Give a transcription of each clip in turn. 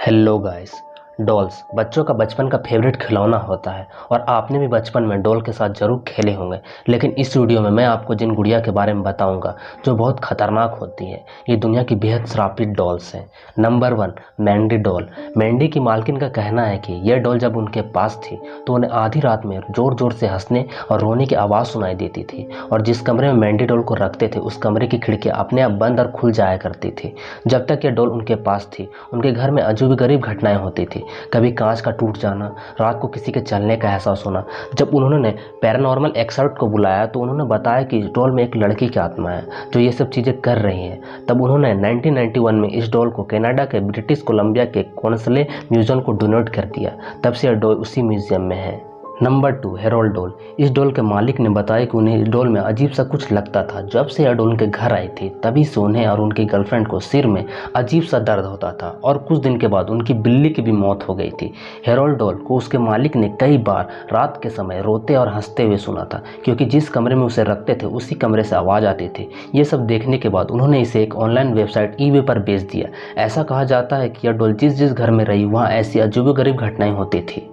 Hello guys. Dolls बच्चों का बचपन का फेवरेट खिलौना होता है और आपने भी बचपन में डॉल के साथ जरूर खेले होंगे। लेकिन इस वीडियो में मैं आपको जिन गुड़िया के बारे में बताऊंगा जो बहुत खतरनाक होती है, ये दुनिया की बेहद श्रापित डॉल्स हैं। Number 1, Mandy doll. मैंडी की मालकिन का कहना है कि यह डॉल जब उनके पास थी तो उन्हें आधी रात में जोर जोर से हंसने और रोने की आवाज़ सुनाई देती थी, और जिस कमरे में मैंडी डॉल को रखते थे उस कमरे की खिड़कियाँ अपने आप बंद और खुल जाया करती थी। जब तक यह डॉल उनके पास थी उनके घर में अजीब गरीब घटनाएं होती थी। कभी कांच का टूट जाना, रात को किसी के चलने का एहसास होना। जब उन्होंने पैरानॉर्मल एक्सपर्ट को बुलाया तो उन्होंने बताया कि इस डॉल में एक लड़की की आत्मा है जो ये सब चीज़ें कर रही हैं। तब उन्होंने 1991 में इस डॉल को कनाडा के ब्रिटिश कोलंबिया के कोन्सले म्यूजियम को डोनेट कर दिया। तब से यह डॉल उसी म्यूजियम में है। Number 2, Harold doll. इस डॉल के मालिक ने बताया कि उन्हें इस डॉल में अजीब सा कुछ लगता था। जब से यह डॉल उनके घर आई थी तभी से उन्हें और उनकी गर्लफ्रेंड को सिर में अजीब सा दर्द होता था, और कुछ दिन के बाद उनकी बिल्ली की भी मौत हो गई थी। हेरोल्ड डॉल को उसके मालिक ने कई बार रात के समय रोते और हंसते हुए सुना था, क्योंकि जिस कमरे में उसे रखते थे उसी कमरे से आवाज़ आती थी। ये सब देखने के बाद उन्होंने इसे एक ऑनलाइन वेबसाइट eBay पर बेच दिया। ऐसा कहा जाता है कि यह डॉल जिस जिस घर में रही वहाँ ऐसी अजीबोगरीब घटनाएं होती थी।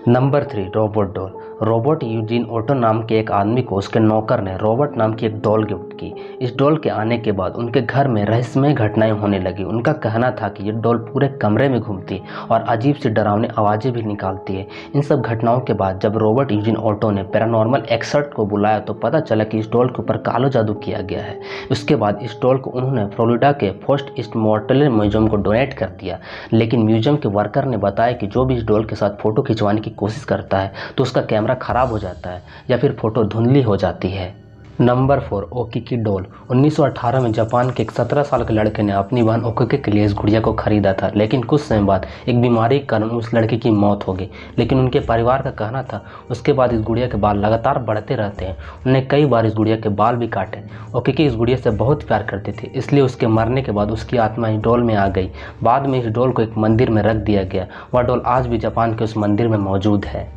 Number 3, robot doll. Robert Eugene Otto नाम के एक आदमी को उसके नौकर ने रॉबर्ट नाम की एक डॉल गिफ्ट की। इस डॉल के आने के बाद उनके घर में रहस्यमय घटनाएं होने लगी। उनका कहना था कि ये डॉल पूरे कमरे में घूमती और अजीब सी डरावनी आवाज़ें भी निकालती है। इन सब घटनाओं के बाद जब रॉबर्ट यूजीन ओटो ने पैरानॉर्मल एक्सपर्ट को बुलाया तो पता चला कि इस डॉल के ऊपर कालो जादू किया गया है। उसके बाद इस डॉल को उन्होंने फ्लोरिडा के फर्स्ट ईस्ट मॉर्टल म्यूजियम को डोनेट कर दिया। लेकिन म्यूजियम के वर्कर ने बताया कि जो भी इस डॉल के साथ फ़ोटो खिंचवाने की कोशिश करता है तो उसका कैमरा ख़राब हो जाता है या फिर फ़ोटो धुंधली हो जाती है। Number 4, ओकिकी doll. 1918 में जापान के एक 17 साल के लड़के ने अपनी बहन ओकिकी के लिए इस गुड़िया को खरीदा था, लेकिन कुछ समय बाद एक बीमारी के कारण उस लड़के की मौत हो गई। लेकिन उनके परिवार का कहना था उसके बाद इस गुड़िया के बाल लगातार बढ़ते रहते हैं। उन्हें कई बार इस गुड़िया के बाल भी काटे। ओकिकी इस गुड़िया से बहुत प्यार करते थे, इसलिए उसके मरने के बाद उसकी आत्मा इस डॉल में आ गई। बाद में इस डॉल को एक मंदिर में रख दिया गया। वह डॉल आज भी जापान के उस मंदिर में मौजूद है।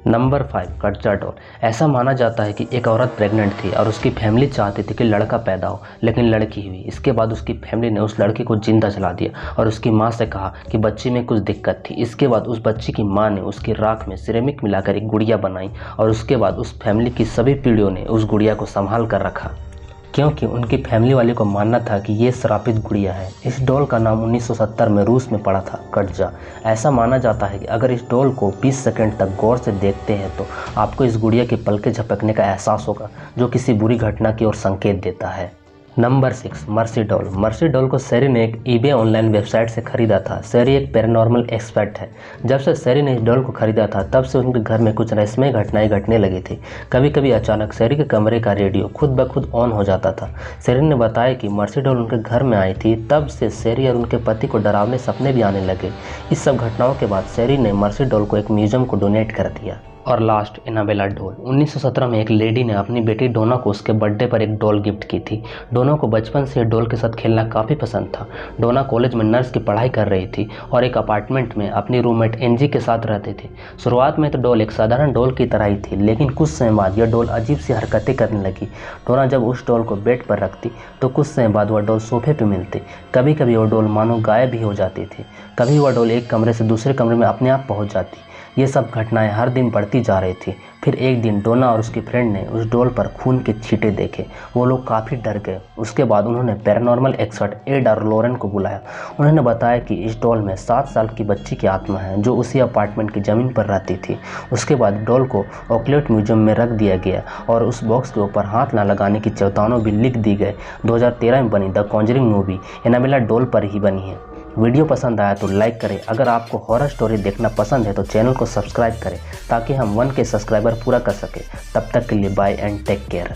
नंबर 5, कच्चा डॉल। ऐसा माना जाता है कि एक औरत प्रेग्नेंट थी और उसकी फैमिली चाहती थी कि लड़का पैदा हो, लेकिन लड़की हुई। इसके बाद उसकी फैमिली ने उस लड़के को जिंदा जला दिया और उसकी मां से कहा कि बच्चे में कुछ दिक्कत थी। इसके बाद उस बच्ची की मां ने उसकी राख में सिरेमिक मिलाकर एक गुड़िया बनाई, और उसके बाद उस फैमिली की सभी पीढ़ियों ने उस गुड़िया को संभाल कर रखा, क्योंकि उनकी फैमिली वाले को मानना था कि ये श्रापित गुड़िया है। इस डॉल का नाम 1970 में रूस में पड़ा था, कटजा। ऐसा माना जाता है कि अगर इस डॉल को 20 सेकंड तक गौर से देखते हैं तो आपको इस गुड़िया की पलकें झपकने का एहसास होगा, जो किसी बुरी घटना की ओर संकेत देता है। Number 6, mercy doll. Mercy doll को सेरी ने एक eBay ऑनलाइन वेबसाइट से खरीदा था। सेरी एक पैरानॉर्मल एक्सपर्ट है। जब से सेरी ने इस डॉल को खरीदा था तब से उनके घर में कुछ रहस्यमय घटनाएं घटने लगी थी। कभी कभी अचानक सेरी के कमरे का रेडियो खुद ब खुद ऑन हो जाता था। सेरी ने बताया कि मर्सी डॉल उनके घर में आई थी, तब से सेरी और उनके पति को डरावने सपने भी आने लगे। इस सब घटनाओं के बाद सेरी ने मर्सी डॉल को एक म्यूजियम को डोनेट कर दिया। और लास्ट, एनाबेला डॉल। 1917 में एक लेडी ने अपनी बेटी डोना को उसके बर्थडे पर एक डॉल गिफ्ट की थी। डोना को बचपन से डॉल के साथ खेलना काफ़ी पसंद था। डोना कॉलेज में नर्स की पढ़ाई कर रही थी और एक अपार्टमेंट में अपनी रूममेट एंजी के साथ रहते थे। शुरुआत में तो डॉल एक साधारण डॉल की तरह ही थी, लेकिन कुछ समय बाद यह डॉल अजीब सी हरकतें करने लगी। डोना जब उस डॉल को बेड पर रखती तो कुछ समय बाद वह डॉल सोफे पर मिलती। कभी कभी वह डॉल मानो गायब भी हो जाती थी। कभी वह डॉल एक कमरे से दूसरे कमरे में अपने आप पहुँच जाती। ये सब घटनाएं हर दिन बढ़ती जा रही थी। फिर एक दिन डोना और उसकी फ्रेंड ने उस डॉल पर खून के छींटे देखे। वो लोग काफ़ी डर गए। उसके बाद उन्होंने पैरानॉर्मल एक्सपर्ट एड और लोरेन को बुलाया। उन्होंने बताया कि इस डॉल में 7 साल की बच्ची की आत्मा है जो उसी अपार्टमेंट की ज़मीन पर रहती थी। उसके बाद डॉल को ऑकलैंड म्यूजियम में रख दिया गया और उस बॉक्स के ऊपर हाथ न लगाने की चेतावनी भी लिख दी गई। 2013 में बनी the Conjuring movie Annabelle doll पर ही बनी है। वीडियो पसंद आया तो लाइक करें। अगर आपको हॉरर स्टोरी देखना पसंद है तो चैनल को सब्सक्राइब करें ताकि हम 1K सब्सक्राइबर पूरा कर सकें। तब तक के लिए बाय एंड टेक केयर।